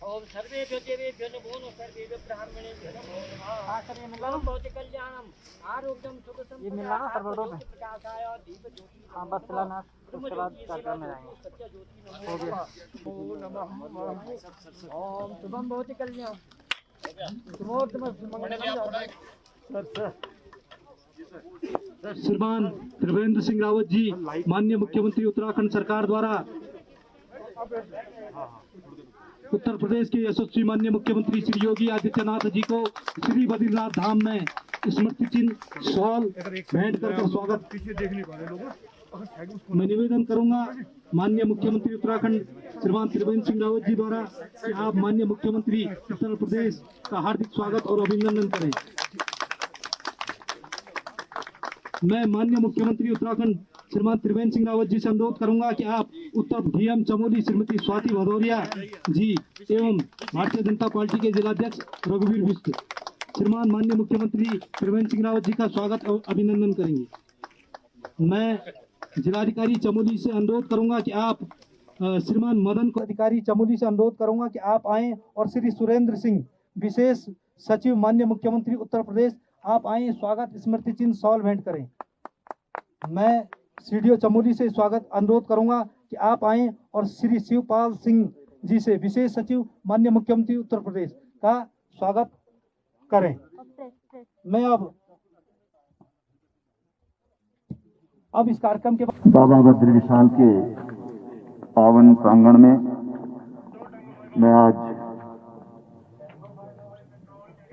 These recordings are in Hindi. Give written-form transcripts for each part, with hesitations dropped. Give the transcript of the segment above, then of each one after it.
ओम सर्वेभ्यो देवेभ्यो नमो नमः सर्वेभ्यो ब्राह्मणेभ्यो नमो नमः आश्रय मंगलम भवति कल्याणम आरोग्यम सुख संपदा। ये मिल रहा ना सर्वर पे प्रकाशाय दीप ज्योति। हां बस चलाना उसके बाद कार्यक्रम में जाएंगे। सत्य ज्योति नमो नमः ओम शुभम भवति कल्याण शुभोत्तम श्रीमान त्रिवेंद्र सिंह रावत जी माननीय मुख्यमंत्री उत्तराखंड सरकार द्वारा उत्तर प्रदेश के यशस्वी माननीय मुख्यमंत्री श्री योगी आदित्यनाथ जी को श्री बद्रीनाथ धाम में स्मृति चिन्ह शॉल भेंट कर स्वागत। मैं निवेदन करूंगा माननीय मुख्यमंत्री उत्तराखंड श्रीमान त्रिवेंद्र सिंह रावत जी द्वारा कि आप माननीय मुख्यमंत्री उत्तर प्रदेश का हार्दिक स्वागत और अभिनंदन करें। मैं माननीय मुख्यमंत्री उत्तराखंड श्रीमान त्रिवेंद्र सिंह रावत जी से अनुरोध करूंगा कि आप उत्तर डीएम चमोली श्रीमती स्वाति भदौरिया जी एवं भारतीय जनता पार्टी के जिलाध्यक्ष रघुवीर बिष्ट श्रीमान माननीय मुख्यमंत्री त्रिवेंद्र सिंह रावत जी का स्वागत और अभिनंदन करेंगे। मैं जिलाधिकारी चमोली से अनुरोध करूंगा कि आप श्रीमान मदन को अधिकारी चमोली से अनुरोध करूंगा कि आप आएं और श्री सुरेंद्र सिंह विशेष सचिव माननीय मुख्यमंत्री उत्तर प्रदेश आप आएं स्वागत स्मृति चिन्ह शॉल भेंट करें। मैं सीडीओ चमोली से स्वागत अनुरोध करूंगा कि आप आएं और श्री शिवपाल सिंह जी से विशेष सचिव माननीय मुख्यमंत्री उत्तर प्रदेश का स्वागत करें। मैं अब इस कार्यक्रम के बाबा बद्री विशाल के पावन प्रांगण में मैं आज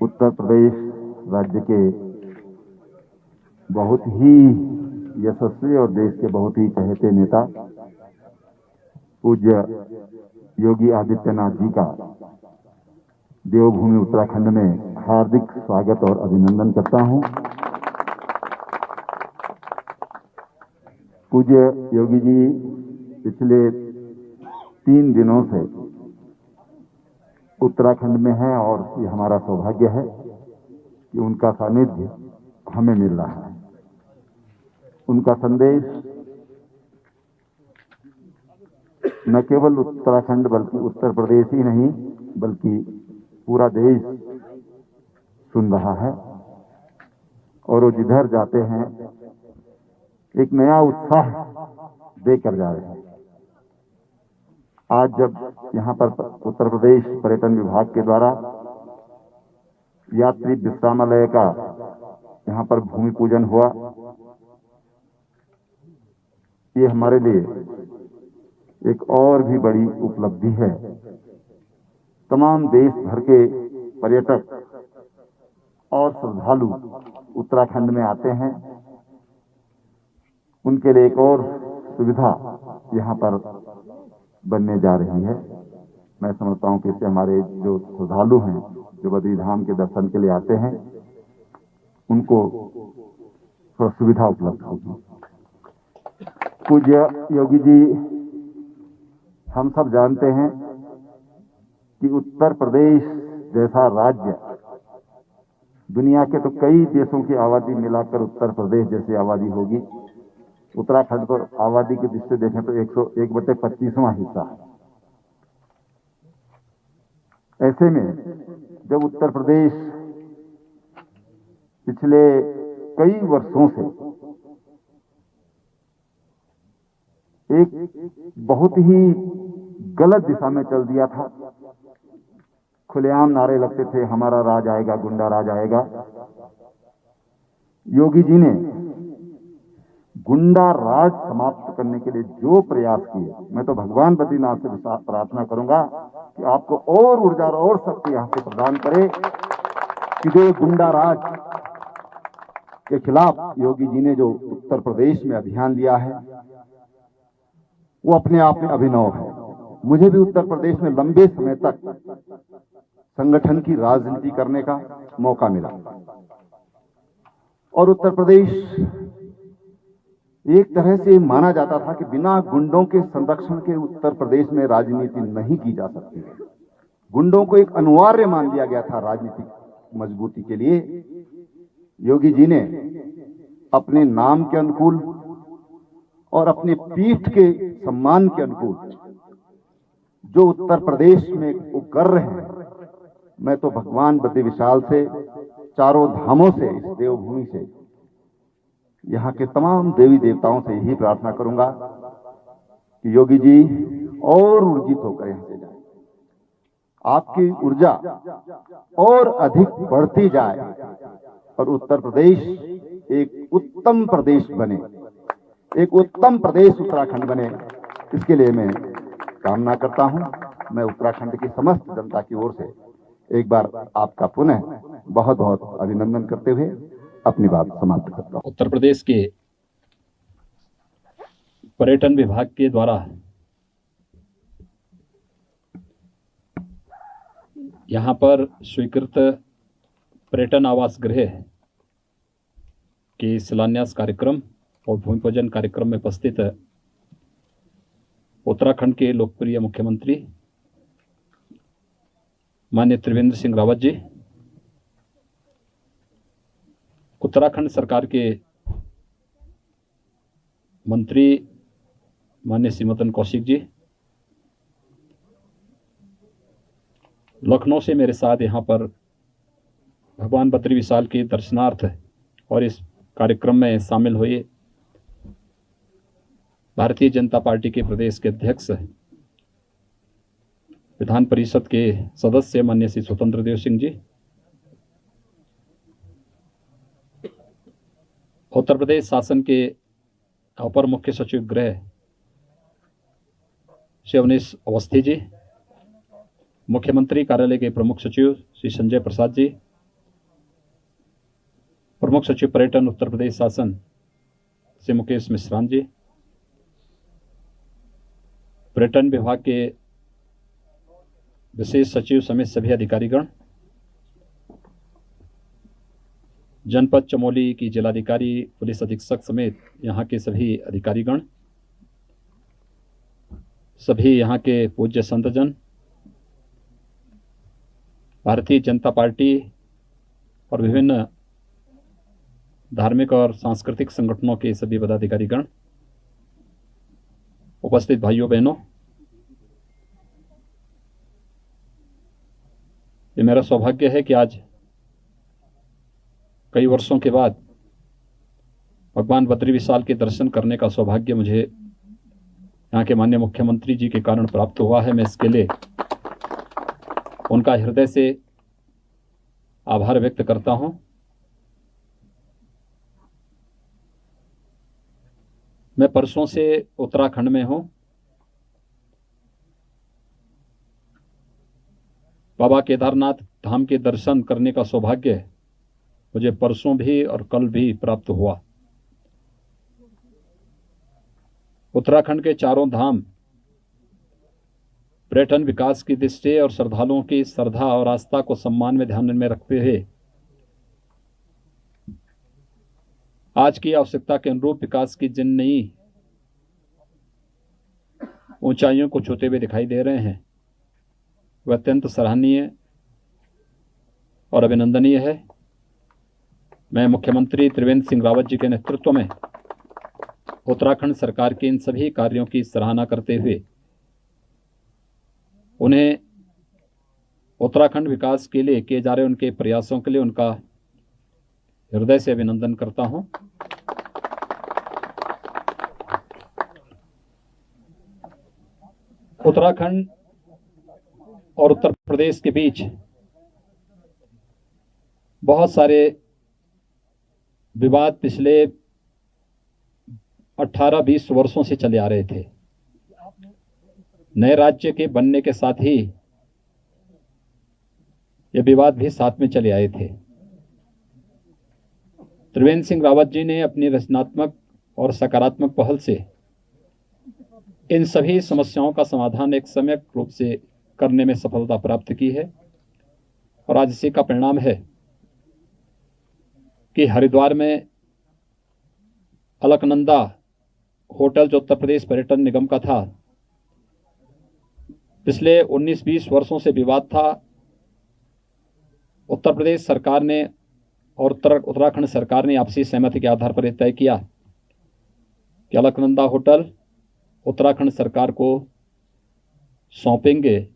उत्तर प्रदेश राज्य के बहुत ही यशस्वी और देश के बहुत ही चहेते नेता पूज्य योगी आदित्यनाथ जी का देवभूमि उत्तराखंड में हार्दिक स्वागत और अभिनंदन करता हूं। पूज्य योगी जी पिछले 3 दिनों से उत्तराखंड में हैं और ये हमारा सौभाग्य है कि उनका सानिध्य हमें मिल रहा है। उनका संदेश न केवल उत्तराखंड बल्कि उत्तर प्रदेश ही नहीं बल्कि पूरा देश सुन रहा है और वो जिधर जाते हैं एक नया उत्साह देकर जा रहे हैं। आज जब यहाँ पर उत्तर प्रदेश पर्यटन विभाग के द्वारा यात्री विश्रामालय का यहाँ पर भूमि पूजन हुआ, ये हमारे लिए एक और भी बड़ी उपलब्धि है। तमाम देश भर के पर्यटक और श्रद्धालु उत्तराखंड में आते हैं, उनके लिए एक और सुविधा यहाँ पर बनने जा रही है। मैं समझता हूँ कि इससे हमारे जो श्रद्धालु हैं जो बद्री धाम के दर्शन के लिए आते हैं उनको थोड़ा सुविधा उपलब्ध होगी। पूज्य योगी जी, हम सब जानते हैं कि उत्तर प्रदेश जैसा राज्य दुनिया के तो कई देशों की आबादी मिलाकर उत्तर प्रदेश जैसी आबादी होगी। उत्तराखंड को आबादी की दृष्टि से देखें तो 101/25वां हिस्सा है। ऐसे में जब उत्तर प्रदेश पिछले कई वर्षों से एक बहुत ही गलत दिशा में चल दिया था, खुलेआम नारे लगते थे हमारा राज आएगा, गुंडा राज आएगा। योगी जी ने गुंडा राज समाप्त करने के लिए जो प्रयास किए, मैं तो भगवान बद्रीनाथ से प्रार्थना करूंगा कि आपको और ऊर्जा और शक्ति यहाँ से प्रदान करे कि जो गुंडा राज के खिलाफ योगी जी ने जो उत्तर प्रदेश में अभियान लिया है वो अपने आप में अभिनव है। मुझे भी उत्तर प्रदेश में लंबे समय तक संगठन की राजनीति करने का मौका मिला और उत्तर प्रदेश एक तरह से माना जाता था कि बिना गुंडों के संरक्षण के उत्तर प्रदेश में राजनीति नहीं की जा सकती। गुंडों को एक अनिवार्य मान लिया गया था राजनीतिक मजबूती के लिए। योगी जी ने अपने नाम के अनुकूल और अपने पीठ के सम्मान के अनुकूल जो उत्तर प्रदेश में वो कर रहे हैं, मैं तो भगवान बद्री विशाल से, चारों धामों से, इस देवभूमि से, यहाँ के तमाम देवी देवताओं से यही प्रार्थना करूंगा कि योगी जी और ऊर्जित होकर यहाँ से जाए, आपकी ऊर्जा और अधिक बढ़ती जाए और उत्तर प्रदेश एक उत्तम प्रदेश बने, एक उत्तम प्रदेश उत्तराखंड बने। इसके लिए मैं कामना करता हूं। मैं उत्तराखंड की समस्त जनता की ओर से एक बार आपका पुनः बहुत बहुत अभिनंदन करते हुए अपनी बात समाप्त करता हूं। उत्तर प्रदेश के पर्यटन विभाग के द्वारा यहाँ पर स्वीकृत पर्यटन आवास गृह के शिलान्यास कार्यक्रम और भूमि पूजन कार्यक्रम में उपस्थित उत्तराखंड के लोकप्रिय मुख्यमंत्री माननीय त्रिवेंद्र सिंह रावत जी, उत्तराखंड सरकार के मंत्री माननीय श्री मदन कौशिक जी, लखनऊ से मेरे साथ यहाँ पर भगवान बद्री विशाल के दर्शनार्थ और इस कार्यक्रम में शामिल हुए भारतीय जनता पार्टी के प्रदेश के अध्यक्ष, विधान परिषद के सदस्य माननीय श्री स्वतंत्र देव सिंह जी, उत्तर प्रदेश शासन के अपर मुख्य सचिव गृह श्री अवनीश अवस्थी जी, मुख्यमंत्री कार्यालय के प्रमुख सचिव श्री संजय प्रसाद जी, प्रमुख सचिव पर्यटन उत्तर प्रदेश शासन श्री मुकेश मिश्रान जी, पर्यटन विभाग के विशेष सचिव समेत सभी अधिकारीगण, जनपद चमोली की जिलाधिकारी, पुलिस अधीक्षक समेत यहाँ के सभी अधिकारीगण, सभी यहाँ के पूज्य संतजन, भारतीय जनता पार्टी और विभिन्न धार्मिक और सांस्कृतिक संगठनों के सभी पदाधिकारीगण, उपस्थित भाइयों बहनों, ये मेरा सौभाग्य है कि आज कई वर्षों के बाद भगवान बद्री विशाल के दर्शन करने का सौभाग्य मुझे यहाँ के माननीय मुख्यमंत्री जी के कारण प्राप्त हुआ है। मैं इसके लिए उनका हृदय से आभार व्यक्त करता हूँ। मैं परसों से उत्तराखंड में हूँ। बाबा केदारनाथ धाम के दर्शन करने का सौभाग्य मुझे परसों भी और कल भी प्राप्त हुआ। उत्तराखंड के चारों धाम पर्यटन विकास की दृष्टि और श्रद्धालुओं की श्रद्धा और आस्था को सम्मान में ध्यान में रखते हुए आज की आवश्यकता के अनुरूप विकास की जिन नई ऊंचाइयों को छूते हुए दिखाई दे रहे हैं, वह अत्यंत सराहनीय और अभिनंदनीय है। मैं मुख्यमंत्री त्रिवेंद्र सिंह रावत जी के नेतृत्व में उत्तराखंड सरकार के इन सभी कार्यों की सराहना करते हुए उन्हें उत्तराखंड विकास के लिए किए जा रहे उनके प्रयासों के लिए उनका हृदय से अभिनंदन करता हूं। उत्तराखंड और उत्तर प्रदेश के बीच बहुत सारे विवाद पिछले 18-20 वर्षों से चले आ रहे थे। नए राज्य के बनने के साथ ही ये विवाद भी साथ में चले आए थे। त्रिवेंद्र सिंह रावत जी ने अपनी रचनात्मक और सकारात्मक पहल से इन सभी समस्याओं का समाधान एक सम्यक रूप से करने में सफलता प्राप्त की है और आज इसी का परिणाम है कि हरिद्वार में अलकनंदा होटल जो उत्तर प्रदेश पर्यटन निगम का था, पिछले 19-20 वर्षों से विवाद था। उत्तर प्रदेश सरकार ने और उत्तराखंड सरकार ने आपसी सहमति के आधार पर यह तय किया कि अलकनंदा होटल उत्तराखंड सरकार को सौंपेंगे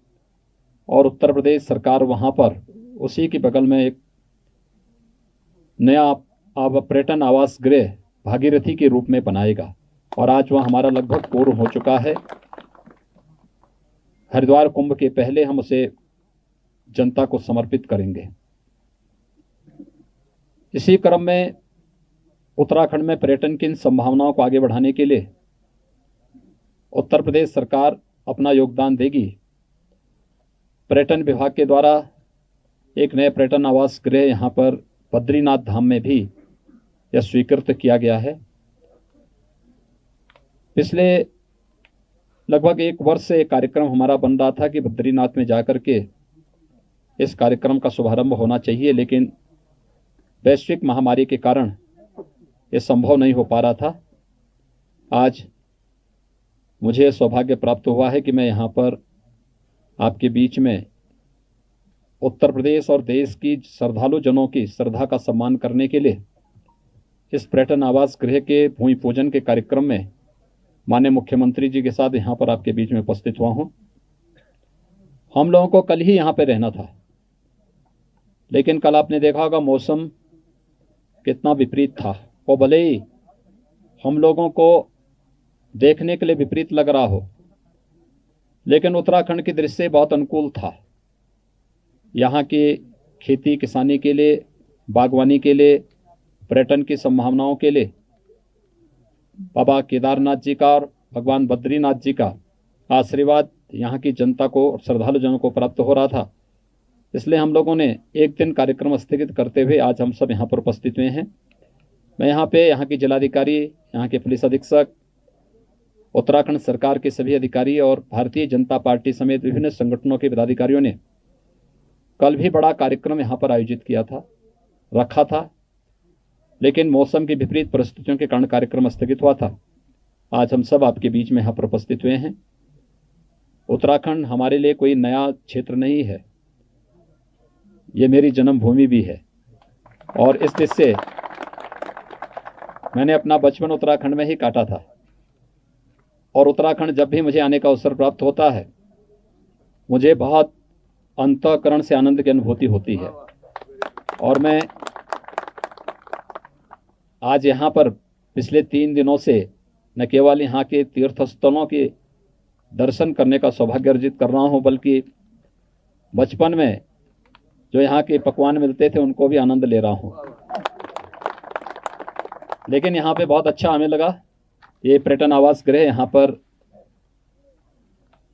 और उत्तर प्रदेश सरकार वहाँ पर उसी के बगल में एक नया पर्यटन आवास गृह भागीरथी के रूप में बनाएगा और आज वह हमारा लगभग पूर्ण हो चुका है। हरिद्वार कुंभ के पहले हम उसे जनता को समर्पित करेंगे। इसी क्रम में उत्तराखंड में पर्यटन की इन संभावनाओं को आगे बढ़ाने के लिए उत्तर प्रदेश सरकार अपना योगदान देगी। पर्यटन विभाग के द्वारा एक नए पर्यटन आवास गृह यहाँ पर बद्रीनाथ धाम में भी यह स्वीकृत किया गया है। पिछले लगभग 1 वर्ष से एक कार्यक्रम हमारा बन रहा था कि बद्रीनाथ में जाकर के इस कार्यक्रम का शुभारंभ होना चाहिए, लेकिन वैश्विक महामारी के कारण यह संभव नहीं हो पा रहा था। आज मुझे सौभाग्य प्राप्त हुआ है कि मैं यहाँ पर आपके बीच में उत्तर प्रदेश और देश की श्रद्धालु जनों की श्रद्धा का सम्मान करने के लिए इस पर्यटन आवास गृह के भूमि पूजन के कार्यक्रम में माननीय मुख्यमंत्री जी के साथ यहाँ पर आपके बीच में उपस्थित हुआ हूँ। हम लोगों को कल ही यहाँ पे रहना था, लेकिन कल आपने देखा होगा मौसम कितना विपरीत था। वो भले ही हम लोगों को देखने के लिए विपरीत लग रहा हो, लेकिन उत्तराखंड की दृश्य बहुत अनुकूल था। यहाँ की खेती किसानी के लिए, बागवानी के लिए, पर्यटन की संभावनाओं के लिए बाबा केदारनाथ जी का और भगवान बद्रीनाथ जी का आशीर्वाद यहाँ की जनता को और श्रद्धालु जनों को प्राप्त हो रहा था। इसलिए हम लोगों ने एक दिन कार्यक्रम स्थगित करते हुए आज हम सब यहाँ पर उपस्थित हुए हैं। मैं यहाँ की जिलाधिकारी, यहाँ के पुलिस अधीक्षक, उत्तराखंड सरकार के सभी अधिकारी और भारतीय जनता पार्टी समेत विभिन्न संगठनों के पदाधिकारियों ने कल भी बड़ा कार्यक्रम यहाँ पर आयोजित किया था, रखा था, लेकिन मौसम की विपरीत परिस्थितियों के कारण कार्यक्रम स्थगित हुआ था। आज हम सब आपके बीच में यहाँ पर उपस्थित हुए हैं। उत्तराखंड हमारे लिए कोई नया क्षेत्र नहीं है, ये मेरी जन्मभूमि भी है और इस देश से मैंने अपना बचपन उत्तराखंड में ही काटा था और उत्तराखंड जब भी मुझे आने का अवसर प्राप्त होता है मुझे बहुत अंतःकरण से आनंद की अनुभूति होती है। और मैं आज यहाँ पर पिछले 3 दिनों से न केवल यहाँ के तीर्थ स्थलों के दर्शन करने का सौभाग्य अर्जित कर रहा हूँ, बल्कि बचपन में जो यहाँ के पकवान मिलते थे उनको भी आनंद ले रहा हूँ। लेकिन यहाँ पे बहुत अच्छा हमें लगा। ये पर्यटन आवास गृह यहाँ पर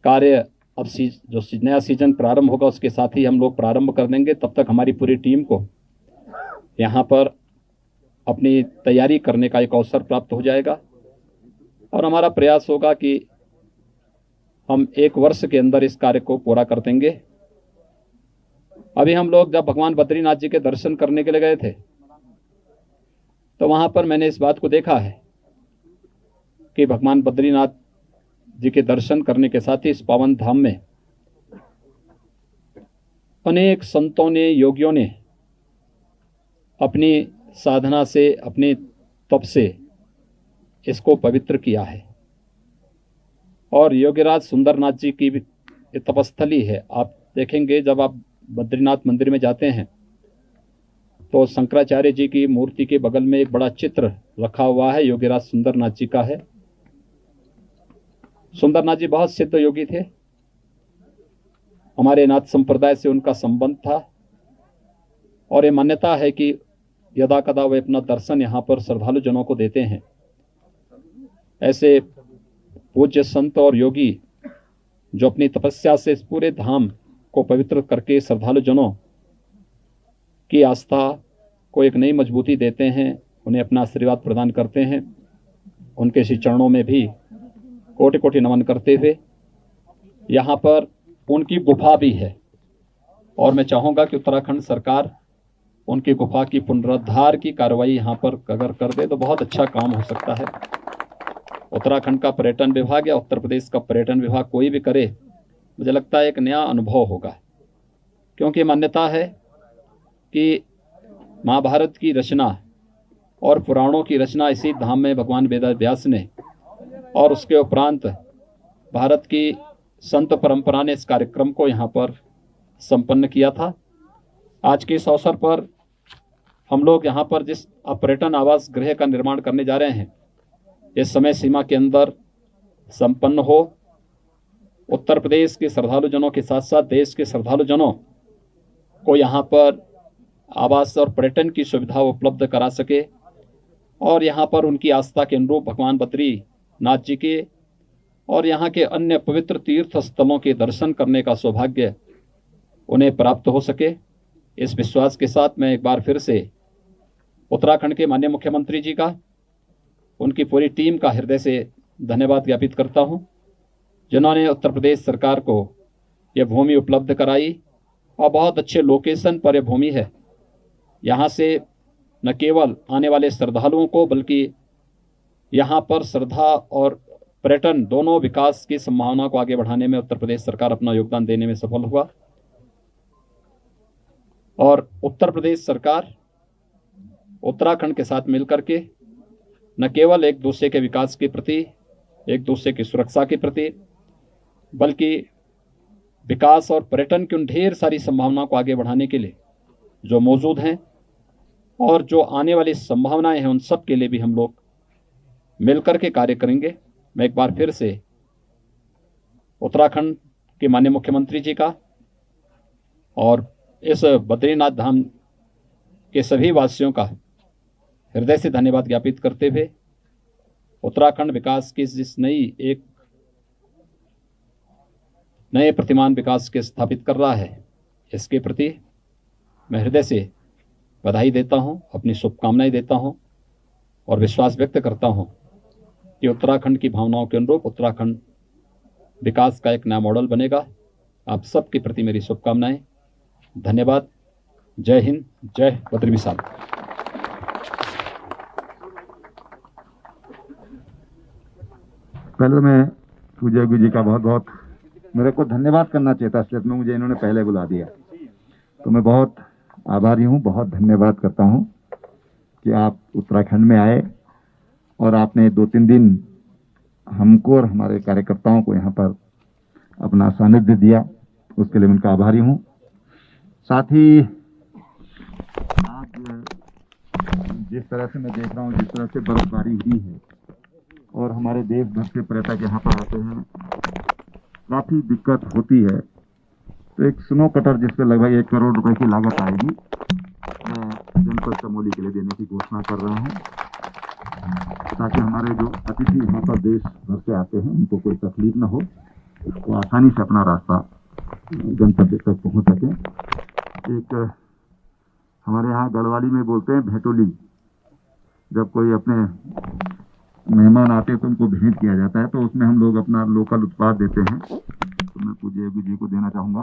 कार्य अब जो नया सीजन प्रारंभ होगा उसके साथ ही हम लोग प्रारंभ कर देंगे। तब तक हमारी पूरी टीम को यहाँ पर अपनी तैयारी करने का एक अवसर प्राप्त हो जाएगा और हमारा प्रयास होगा कि हम 1 वर्ष के अंदर इस कार्य को पूरा कर देंगे। अभी हम लोग जब भगवान बद्रीनाथ जी के दर्शन करने के लिए गए थे तो वहाँ पर मैंने इस बात को देखा है कि भगवान बद्रीनाथ जी के दर्शन करने के साथ ही इस पावन धाम में अनेक संतों ने, योगियों ने अपनी साधना से, अपने तप से इसको पवित्र किया है। और योगीराज सुंदरनाथ जी की भी तपस्थली है। आप देखेंगे जब आप बद्रीनाथ मंदिर में जाते हैं तो शंकराचार्य जी की मूर्ति के बगल में एक बड़ा चित्र रखा हुआ है, योगीराज सुंदरनाथ जी का है। सुंदरनाथ जी बहुत सिद्ध योगी थे, हमारे नाथ संप्रदाय से उनका संबंध था और ये मान्यता है कि यदा कदा वे अपना दर्शन यहाँ पर श्रद्धालु जनों को देते हैं। ऐसे पूज्य संत और योगी जो अपनी तपस्या से इस पूरे धाम को पवित्र करके श्रद्धालु जनों की आस्था को एक नई मजबूती देते हैं, उन्हें अपना आशीर्वाद प्रदान करते हैं। उनके श्री चरणों में भी कोटि कोटि नमन करते हुए यहाँ पर उनकी गुफा भी है और मैं चाहूँगा कि उत्तराखंड सरकार उनकी गुफा की पुनरुद्धार की कार्रवाई यहाँ पर अगर कर दे तो बहुत अच्छा काम हो सकता है। उत्तराखंड का पर्यटन विभाग या उत्तर प्रदेश का पर्यटन विभाग कोई भी करे, मुझे लगता है एक नया अनुभव होगा, क्योंकि मान्यता है कि महाभारत की रचना और पुराणों की रचना इसी धाम में भगवान वेद व्यास ने और उसके उपरांत भारत की संत परंपरा ने इस कार्यक्रम को यहाँ पर संपन्न किया था। आज के इस अवसर पर हम लोग यहाँ पर जिस पर्यटन आवास गृह का निर्माण करने जा रहे हैं, इस समय सीमा के अंदर संपन्न हो। उत्तर प्रदेश के श्रद्धालु जनों के साथ साथ देश के श्रद्धालु जनों को यहाँ पर आवास और पर्यटन की सुविधा उपलब्ध करा सके और यहाँ पर उनकी आस्था के अनुरूप भगवान बद्रीनाथ जी के और यहाँ के अन्य पवित्र तीर्थ स्थलों के दर्शन करने का सौभाग्य उन्हें प्राप्त हो सके। इस विश्वास के साथ मैं एक बार फिर से उत्तराखंड के माननीय मुख्यमंत्री जी का, उनकी पूरी टीम का हृदय से धन्यवाद ज्ञापित करता हूँ, जिन्होंने उत्तर प्रदेश सरकार को यह भूमि उपलब्ध कराई और बहुत अच्छे लोकेशन पर यह भूमि है। यहाँ से न केवल आने वाले श्रद्धालुओं को बल्कि यहाँ पर श्रद्धा और पर्यटन दोनों विकास की संभावना को आगे बढ़ाने में उत्तर प्रदेश सरकार अपना योगदान देने में सफल हुआ। और उत्तर प्रदेश सरकार उत्तराखंड के साथ मिलकर के न केवल एक दूसरे के विकास के प्रति, एक दूसरे की सुरक्षा के प्रति, बल्कि विकास और पर्यटन की उन ढेर सारी संभावनाओं को आगे बढ़ाने के लिए जो मौजूद हैं और जो आने वाली संभावनाएं हैं, उन सब के लिए भी हम लोग मिलकर के कार्य करेंगे। मैं एक बार फिर से उत्तराखंड के माननीय मुख्यमंत्री जी का और इस बद्रीनाथ धाम के सभी वासियों का हृदय से धन्यवाद ज्ञापित करते हुए उत्तराखंड विकास की जिस नए प्रतिमान विकास के स्थापित कर रहा है, इसके प्रति मैं हृदय से बधाई देता हूं, अपनी शुभकामनाएं देता हूं और विश्वास व्यक्त करता हूं कि उत्तराखंड की भावनाओं के अनुरूप उत्तराखंड विकास का एक नया मॉडल बनेगा। आप सबके प्रति मेरी शुभकामनाएं। धन्यवाद। जय हिंद, जय बद्री विशाल। पहले तो मैं पूज्य योगी जी का बहुत बहुत मेरे को धन्यवाद करना चाहिए था, इसलिए में मुझे इन्होंने पहले बुला दिया, तो मैं बहुत आभारी हूँ, बहुत धन्यवाद करता हूँ कि आप उत्तराखंड में आए और आपने 2-3 दिन हमको और हमारे कार्यकर्ताओं को यहाँ पर अपना सानिध्य दिया, उसके लिए मैं उनका आभारी हूँ। साथ ही आज जिस तरह से मैं देख रहा हूँ, जिस तरह से बर्फबारी हुई है और हमारे देश भर से पर्यटक यहाँ पर आते हैं, काफ़ी दिक्कत होती है, तो एक स्नो कटर जिस पर लगभग 1 करोड़ रुपए की लागत आएगी, मैं जनपद चमोली के लिए देने की घोषणा कर रहा हूँ, ताकि हमारे जो अतिथि यहाँ पर देश भर से आते हैं उनको कोई तकलीफ न हो, वो आसानी से अपना रास्ता गंतव्य तक पहुँच सके। एक हमारे यहाँ गढ़वाली में बोलते हैं भेटोली, जब कोई अपने मेहमान आते हैं तो उनको भेंट किया जाता है, तो उसमें हम लोग अपना लोकल उत्पाद देते हैं, तो मैं पूज्य योगी जी को देना चाहूँगा।